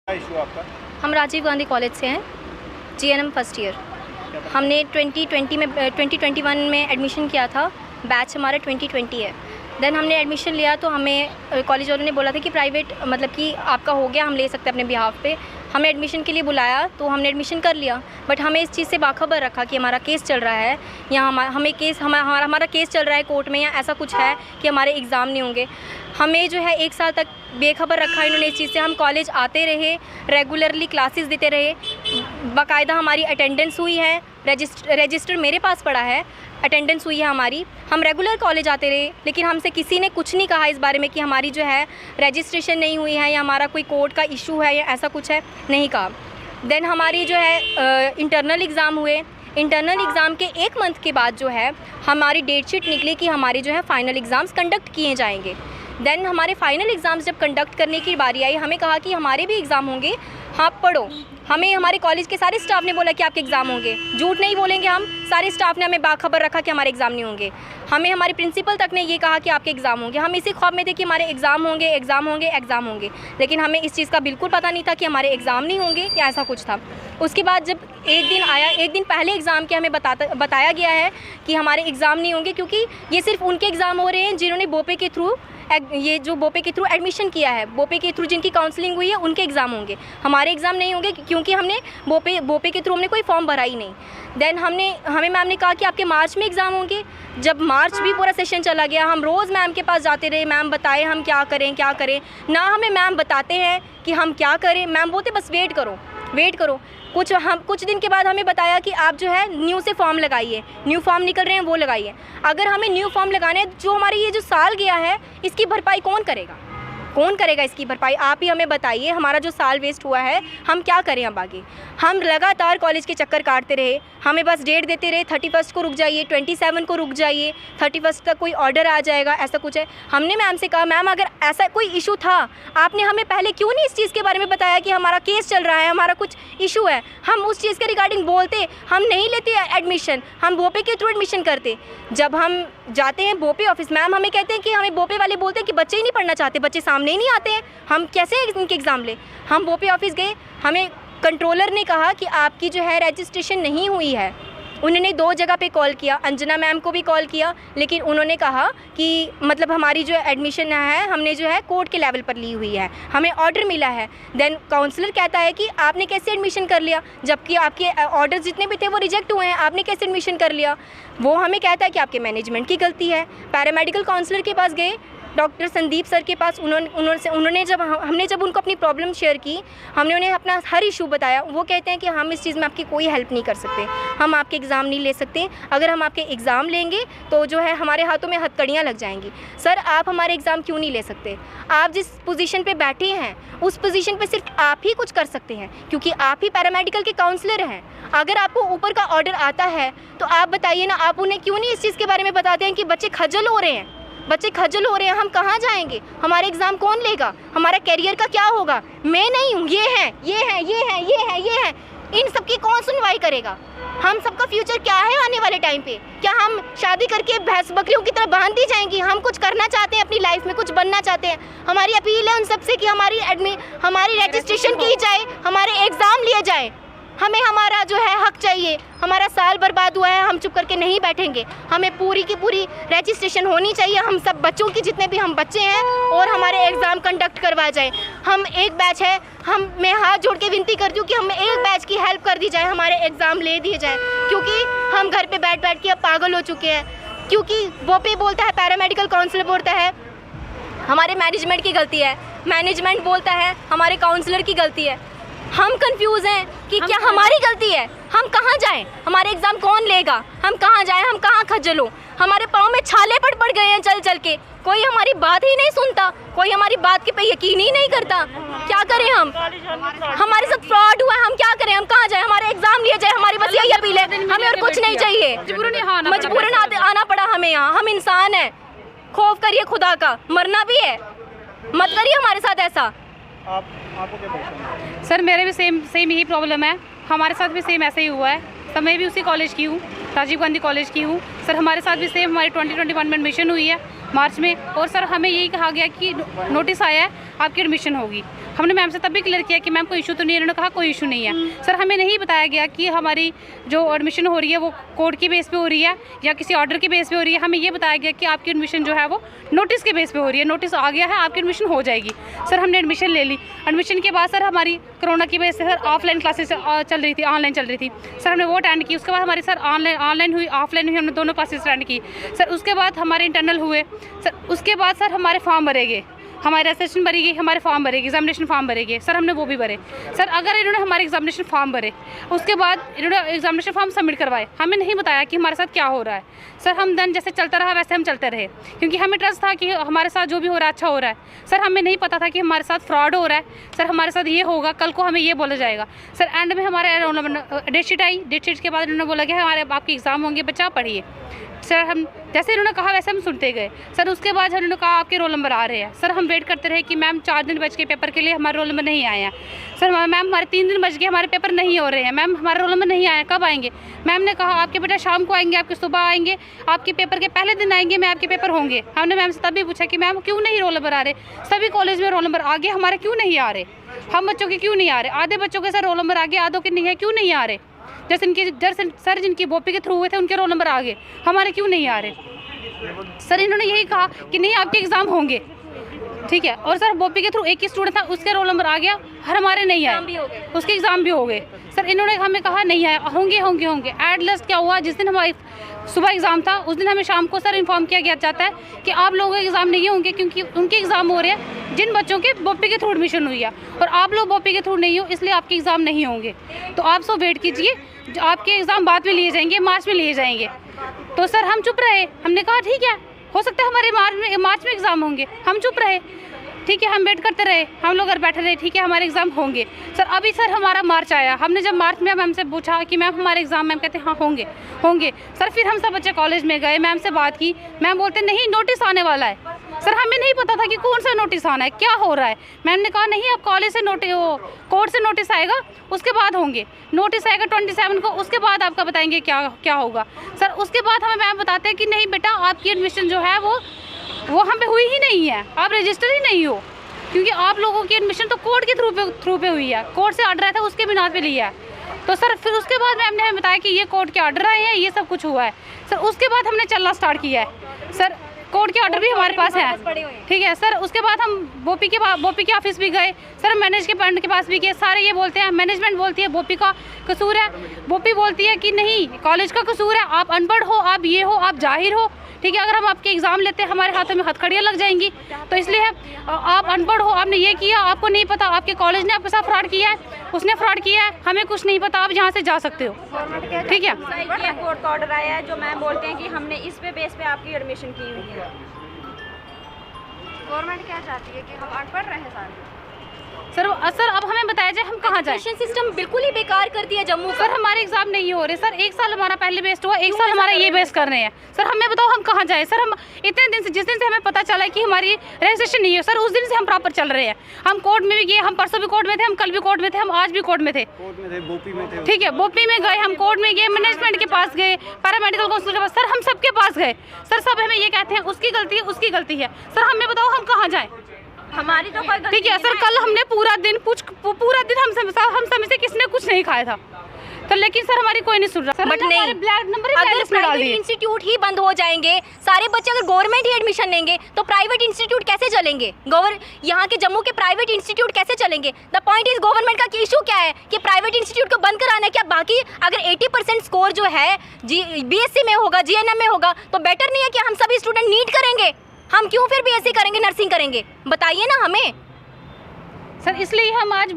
Issue आपका? हम Rajiv Gandhi college से हैं, GNM फर्स्ट ईयर। हमने 2021 में एडमिशन किया था, बैच हमारा 2020 है। देन हमने एडमिशन लिया तो हमें कॉलेज वालों ने बोला था कि प्राइवेट मतलब कि आपका हो गया, हम ले सकते हैं अपने बिहाफ पे। हमें एडमिशन के लिए बुलाया तो हमने एडमिशन कर लिया, बट हमें इस चीज़ से बाखबर रखा कि हमारा केस चल रहा है या हमारा केस चल रहा है कोर्ट में, या ऐसा कुछ है कि हमारे एग्ज़ाम नहीं होंगे। हमें जो है 1 साल तक बेखबर रखा इन्होंने इस चीज़ से। हम कॉलेज आते रहे, रेगुलरली क्लासेस देते रहे, बाकायदा हमारी अटेंडेंस हुई है, रजिस्टर मेरे पास पड़ा है, अटेंडेंस हुई है हमारी। हम रेगुलर कॉलेज आते रहे, लेकिन हमसे किसी ने कुछ नहीं कहा इस बारे में कि हमारी जो है रजिस्ट्रेशन नहीं हुई है या हमारा कोई कोर्ट का इशू है या ऐसा कुछ है, नहीं कहा। देन हमारी जो है इंटरनल एग्ज़ाम हुए। इंटरनल एग्ज़ाम के 1 मंथ के बाद जो है हमारी डेट शीट निकली कि हमारे जो है फ़ाइनल एग्ज़ाम्स कंडक्ट किए जाएंगे। देन हमारे फ़ाइनल एग्ज़ाम्स जब कंडक्ट करने की बारी आई, हमें कहा कि हमारे भी एग्ज़ाम होंगे, हाँ पढ़ो। हमें हमारे कॉलेज के सारे स्टाफ ने बोला कि आपके एग्ज़ाम होंगे, झूठ नहीं बोलेंगे हम, सारे स्टाफ ने हमें बाखबर रखा कि हमारे एग्ज़ाम नहीं होंगे। हमें हमारे प्रिंसिपल तक ने ये कहा कि आपके एग्ज़ाम होंगे। हम इसी ख्वाब में थे कि हमारे एग्ज़ाम होंगे, एग्ज़ाम होंगे, एग्ज़ाम होंगे, लेकिन हमें इस चीज़ का बिल्कुल पता नहीं था कि हमारे एग्ज़ाम नहीं होंगे या ऐसा कुछ था। उसके बाद जब एक दिन आया, 1 दिन पहले एग्ज़ाम के हमें बताया गया है कि हमारे एग्ज़ाम नहीं होंगे, क्योंकि ये सिर्फ उनके एग्ज़ाम हो रहे हैं जिन्होंने बोपे के थ्रू एडमिशन किया है, बोपे के थ्रू जिनकी काउंसलिंग हुई है उनके एग्ज़ाम होंगे, हमारे एग्ज़ाम नहीं होंगे, क्योंकि हमने बोपे के थ्रू हमने कोई फॉर्म भरा ही नहीं। देन हमें मैम ने कहा कि आपके मार्च में एग्ज़ाम होंगे। जब मार्च भी पूरा सेशन चला गया, हम रोज़ मैम के पास जाते रहे, मैम बताएं हम क्या करें ना हमें मैम बताते हैं कि हम क्या करें। मैम बोलते बस वेट करो। कुछ दिन के बाद हमें बताया कि आप जो है न्यू से फॉर्म लगाइए, न्यू फॉर्म निकल रहे हैं वो लगाइए। अगर हमें न्यू फॉर्म लगाने हैं, जो हमारी ये जो साल गया है इसकी भरपाई कौन करेगा इसकी भरपाई? आप ही हमें बताइए, हमारा जो साल वेस्ट हुआ है हम क्या करें अब आगे। हम लगातार कॉलेज के चक्कर काटते रहे, हमें बस डेट देते रहे, 31 को रुक जाइए, 27 को रुक जाइए, 31 तक कोई ऑर्डर आ जाएगा, ऐसा कुछ है। हमने मैम से कहा, मैम अगर ऐसा कोई इशू था आपने हमें पहले क्यों नहीं इस चीज़ के बारे में बताया कि हमारा केस चल रहा है, हमारा कुछ इशू है। हम उस चीज़ के रिगार्डिंग बोलते, हम नहीं लेते एडमिशन, हम बोपे के थ्रू एडमिशन करते। जब हम जाते हैं बोपे ऑफिस, मैम हमें कहते हैं कि हमें बोपे वाले बोलते हैं कि बच्चे ही नहीं पढ़ना चाहते, बच्चे सामने ही नहीं आते हैं, हम कैसे इनके एग्ज़ाम ले। हम बोपे ऑफिस गए, हमें कंट्रोलर ने कहा कि आपकी जो है रजिस्ट्रेशन नहीं हुई है। उन्होंने 2 जगह पे कॉल किया, अंजना मैम को भी कॉल किया, लेकिन उन्होंने कहा कि मतलब हमारी जो एडमिशन है हमने जो है कोर्ट के लेवल पर ली हुई है, हमें ऑर्डर मिला है। देन काउंसलर कहता है कि आपने कैसे एडमिशन कर लिया, जबकि आपके ऑर्डर जितने भी थे वो रिजेक्ट हुए हैं, आपने कैसे एडमिशन कर लिया। वो हमें कहता है कि आपके मैनेजमेंट की गलती है। पैरामेडिकल काउंसलर के पास गए, डॉक्टर संदीप सर के पास, उन्होंने जब उनको अपनी प्रॉब्लम शेयर की, हमने उन्हें अपना हर इशू बताया। वो कहते हैं कि हम इस चीज़ में आपकी कोई हेल्प नहीं कर सकते, हम आपके एग्ज़ाम नहीं ले सकते। अगर हम आपके एग्ज़ाम लेंगे तो जो है हमारे हाथों में हथकड़ियाँ लग जाएंगी। सर आप हमारे एग्ज़ाम क्यों नहीं ले सकते? आप जिस पोजीशन पे बैठे हैं उस पोजीशन पे सिर्फ आप ही कुछ कर सकते हैं, क्योंकि आप ही पैरामेडिकल के काउंसलर हैं। अगर आपको ऊपर का ऑर्डर आता है तो आप बताइए ना, आप उन्हें क्यों नहीं इस चीज़ के बारे में बताते हैं कि बच्चे खज्जल हो रहे हैं, हम कहाँ जाएंगे, हमारे एग्ज़ाम कौन लेगा, हमारा कैरियर का क्या होगा? मैं नहीं हूँ, ये है, इन सब की कौन सुनवाई करेगा? हम सबका फ्यूचर क्या है आने वाले टाइम पे? क्या हम शादी करके भैंस बकरियों की तरह बांध दी जाएंगी? हम कुछ करना चाहते हैं अपनी लाइफ में, कुछ बनना चाहते हैं। हमारी अपील है उन सबसे कि हमारी रजिस्ट्रेशन की जाए, हमारे एग्ज़ाम लिए जाए। हमें हमारा जो है हक चाहिए। हमारा साल बर्बाद हुआ है, हम चुप करके नहीं बैठेंगे। हमें पूरी की पूरी रजिस्ट्रेशन होनी चाहिए, हम सब बच्चों की, जितने भी हम बच्चे हैं, और हमारे एग्ज़ाम कंडक्ट करवा जाए। हम एक बैच है, मैं हाथ जोड़ के विनती करती हूँ कि हमें एक बैच की हेल्प कर दी जाए, हमारे एग्ज़ाम ले दिए जाए, क्योंकि हम घर पर बैठ के अब पागल हो चुके हैं। क्योंकि बोपे बोलता है, पैरामेडिकल काउंसलर बोलता है हमारे मैनेजमेंट की गलती है, मैनेजमेंट बोलता है हमारे काउंसलर की गलती है। हम कंफ्यूज हैं कि क्या हमारी गलती है? हम कहाँ जाएं? हमारे एग्ज़ाम कौन लेगा? हम कहाँ जाएं? हम कहाँ खज्जल हो? हमारे पाँव में छाले पड़ गए हैं चल के। कोई हमारी बात ही नहीं सुनता, कोई हमारी बात के पे यकीन ही नहीं करता। क्या करें हम? हमारे साथ फ्रॉड हुआ है, हम क्या करें? हम कहाँ जाएं? हमारे एग्ज़ाम लिए जाए, हमारी बस यही अपील है, हमें और कुछ नहीं चाहिए। मजबूरन आना पड़ा हमें यहाँ, हम इंसान हैं, खौफ करिए खुदा का, मरना भी है, मत करिए हमारे साथ ऐसा। आपको क्या प्रॉब्लम है? सर मेरे भी सेम यही प्रॉब्लम है, हमारे साथ भी सेम ऐसे ही हुआ है। सर मैं भी उसी कॉलेज की हूँ, राजीव गांधी कॉलेज की हूँ। सर हमारे साथ भी सेम, हमारी 2021 में एडमिशन हुई है मार्च में, और सर हमें यही कहा गया कि नोटिस आया है आपकी एडमिशन होगी। हमने मैम से तब भी क्लियर किया कि मैम कोई इशू तो नहीं है, उन्होंने कहा कोई इशू नहीं है। सर हमें नहीं बताया गया कि हमारी जो एडमिशन हो रही है वो कोर्ट की बेस पे हो रही है या किसी ऑर्डर की बेस पे हो रही है। हमें ये बताया गया कि आपकी एडमिशन जो है वो नोटिस के बेस पे हो रही है, नोटिस आ गया है, आपकी एडमिशन हो जाएगी। सर हमने एडमिशन ले ली। एडमिशन के बाद सर हमारी कोरोना की वजह से सर ऑफलाइन क्लासेस चल रही थी, ऑनलाइन चल रही थी। सर हमने वो अटेंड की। उसके बाद हमारी सर ऑनलाइन हुई, ऑफलाइन हुई, हमने दोनों क्लासेस अटेंड की। सर उसके बाद हमारे इंटरनल हुए। सर उसके बाद सर हमारे फॉर्म भरे गए, हमारी रजिस्ट्रेशन भरी गई, हमारे फॉर्म भरे गए, एग्जामिनेशन फॉर्म भरे गए। सर हमने वो भी भरे। सर अगर इन्होंने हमारे एग्जामिनेशन फॉर्म भरे, उसके बाद इन्होंने एग्जामिनेशन फॉर्म सबमिट करवाए, हमें नहीं बताया कि हमारे साथ क्या हो रहा है। सर हम दिन जैसे चलता रहा वैसे हम चलते रहे, क्योंकि हमें ट्रस्ट था कि हमारे साथ जो भी हो रहा है अच्छा हो रहा है। सर हमें नहीं पता था कि हमारे साथ फ्रॉड हो रहा है। सर हमारे साथ ये होगा, कल को हमें ये बोला जाएगा। सर एंड में हमारे डेट शीट आई, डेट शीट के बाद इन्होंने बोला कि हमारे आपके एग्ज़ाम होंगे, बच्चा पढ़िए। सर हम जैसे इन्होंने कहा वैसे हम सुनते गए। सर उसके बाद उन्होंने कहा आपके रोल नंबर आ रहे हैं। सर हम वेट करते रहे कि मैम 4 दिन बच के पेपर के लिए हमारे रोल नंबर नहीं आए हैं। सर मैम हमारे 3 दिन बच गए, हमारे पेपर नहीं हो रहे हैं। मैम हमारे रोल नंबर नहीं आए, कब आएंगे? मैम ने कहा आपके बेटा शाम को आएंगे, आपके सुबह आएंगे, आपके पेपर के पहले दिन आएंगे, मैं आपके पेपर होंगे। हमने मैम से तब भी पूछा कि मैम क्यों नहीं रोल नंबर आ रहे? सभी कॉलेज में रोल नंबर आ गए, हमारे क्यों नहीं आ रहे? हम बच्चों के क्यों नहीं आ रहे? आधे बच्चों के सर रोल नंबर आ गए, आधों के नहीं है, क्यों नहीं आ रहे? जैसे इनके सर जिनकी बोपी के थ्रू हुए थे उनके रोल नंबर आ गए, हमारे क्यों नहीं आ रहे? सर इन्होंने यही कहा कि नहीं आपके एग्ज़ाम होंगे, ठीक है। और सर बोपी के थ्रू एक ही स्टूडेंट था, उसके रोल नंबर आ गया, हमारे नहीं आए, उसके एग्ज़ाम भी हो गए। सर इन्होंने हमें कहा नहीं आए, होंगे होंगे होंगे। एट लास्ट क्या हुआ, जिस दिन हमारी सुबह एग्ज़ाम था उस दिन हमें शाम को सर इन्फॉर्म किया गया जाता है कि आप लोगों के एग्ज़ाम नहीं होंगे, क्योंकि उनके एग्ज़ाम हो रहे हैं जिन बच्चों के बोपी के थ्रू एडमिशन हुई है, और आप लोग बोपी के थ्रू नहीं हो, इसलिए आपके एग्ज़ाम नहीं होंगे। तो आप सब वेट कीजिए, आपके एग्ज़ाम बाद में लिए जाएंगे, मार्च में लिए जाएंगे। तो सर हम चुप रहे। हमने कहा ठीक है, हो सकता है हमारे मार्च में एग्ज़ाम होंगे। हम चुप रहे, ठीक है, हम वेट करते रहे, हम लोग घर बैठे रहे, ठीक है हमारे एग्ज़ाम होंगे। सर अभी सर हमारा मार्च आया, हमने जब मार्च में मैम से पूछा कि मैम हमारे एग्ज़ाम, मैम कहते हैं हाँ होंगे होंगे। सर फिर हम सब बच्चे कॉलेज में गए, मैम से बात की, मैम बोलते नहीं नोटिस आने वाला है। सर हमें नहीं पता था कि कौन सा नोटिस आना है, क्या हो रहा है। मैम ने कहा नहीं, अब कॉलेज से कोर्ट से नोटिस आएगा, उसके बाद होंगे। नोटिस आएगा 27 को, उसके बाद आपका बताएंगे क्या क्या होगा। सर उसके बाद हमें मैम बताते हैं कि नहीं बेटा आपकी एडमिशन जो है वो हम पे हुई ही नहीं है, आप रजिस्टर ही नहीं हो, क्योंकि आप लोगों की एडमिशन तो कोर्ट के थ्रू पे हुई है, कोर्ट से ऑर्डर आया था उसके बिना पे लिया है। तो सर फिर उसके बाद मैम ने हमें बताया कि ये कोर्ट के ऑर्डर आए हैं, ये सब कुछ हुआ है। सर उसके बाद हमने चलना स्टार्ट किया है। सर कोर्ट के ऑर्डर भी हमारे पास है, ठीक है। सर उसके बाद हम बोपी के ऑफिस भी गए, सर मैनेजमेंट के पास भी गए। सारे ये बोलते हैं, मैनेजमेंट बोलती है बोपी का कसूर है, बोपी बोलती है कि नहीं कॉलेज का कसूर है, आप अनपढ़ हो, आप ये हो, आप जाहिर हो, ठीक है। अगर हम आपके एग्ज़ाम लेते हैं हमारे हाथों में हथकड़ियाँ लग जाएंगी, तो इसलिए आप अनपढ़ हो, आपने ये किया, आपको नहीं पता, आपके कॉलेज ने आपके साथ फ्रॉड किया है, उसने फ्रॉड किया है, हमें कुछ नहीं पता, आप यहाँ से जा सकते हो, ठीक है। कोर्ट का ऑर्डर आया है जो मैम बोलते हैं कि हमने इस पे बेस पे आपकी एडमिशन की हुई है। गवर्नमेंट क्या चाहती है कि हम अनपढ़ रहे सारे? सर अब हमें बताया जाए हम कहाँ जाए। एजुकेशन सिस्टम बिल्कुल ही बेकार कर दिया जम्मू का। सर हमारे एग्जाम नहीं हो रहे। सर 1 साल हमारा पहले बेस्ट हुआ, 1 साल हमारा ये बेस्ट कर रहे हैं। सर हमें बताओ हम कहाँ जाए। सर हम इतने दिन से, जिस दिन से हमें पता चला है कि हमारी रजिस्ट्रेशन नहीं है, सर उस दिन से हम प्रॉपर चल रहे हैं। हम कोर्ट में भी गए, हम परसों भी कोर्ट में थे, हम कल भी कोर्ट में थे, हम आज भी कोर्ट में थे, ठीक है। बोपी में गए, हम कोर्ट में गए, मैनेजमेंट के पास गए, पैरामेडिकल काउंसिल के पास, सर हम सबके पास गए। सर सब हमें ये कहते हैं उसकी गलती है, उसकी गलती है। सर हमें बताओ हम कहाँ जाएँ। हमारी तो कोई गलती ठीक है सर, कल हमने पूरा दिन हम समय से किसने कुछ नहीं खाया था, तो लेकिन सर हमारी कोई नहीं सुन रहा। बट नहीं, अगर प्राइवेट इंस्टीट्यूट ही बंद हो जाएंगे, सारे बच्चे अगर गवर्नमेंट ही एडमिशन लेंगे तो प्राइवेट इंस्टीट्यूट कैसे चलेंगे? यहाँ के जम्मू के प्राइवेट इंस्टीट्यूट कैसे चलेंगे? द पॉइंट इज गवर्नमेंट का इशू क्या है कि प्राइवेट इंस्टीट्यूट को बंद कराना है क्या? बाकी अगर 80% स्कोर जो है BSc में होगा, GNM में होगा, तो बेटर नहीं है कि हम सभी स्टूडेंट नीट करेंगे? हम क्यों फिर BSc करेंगे, नर्सिंग करेंगे? बताइए ना हमें। सर इसलिए हम आज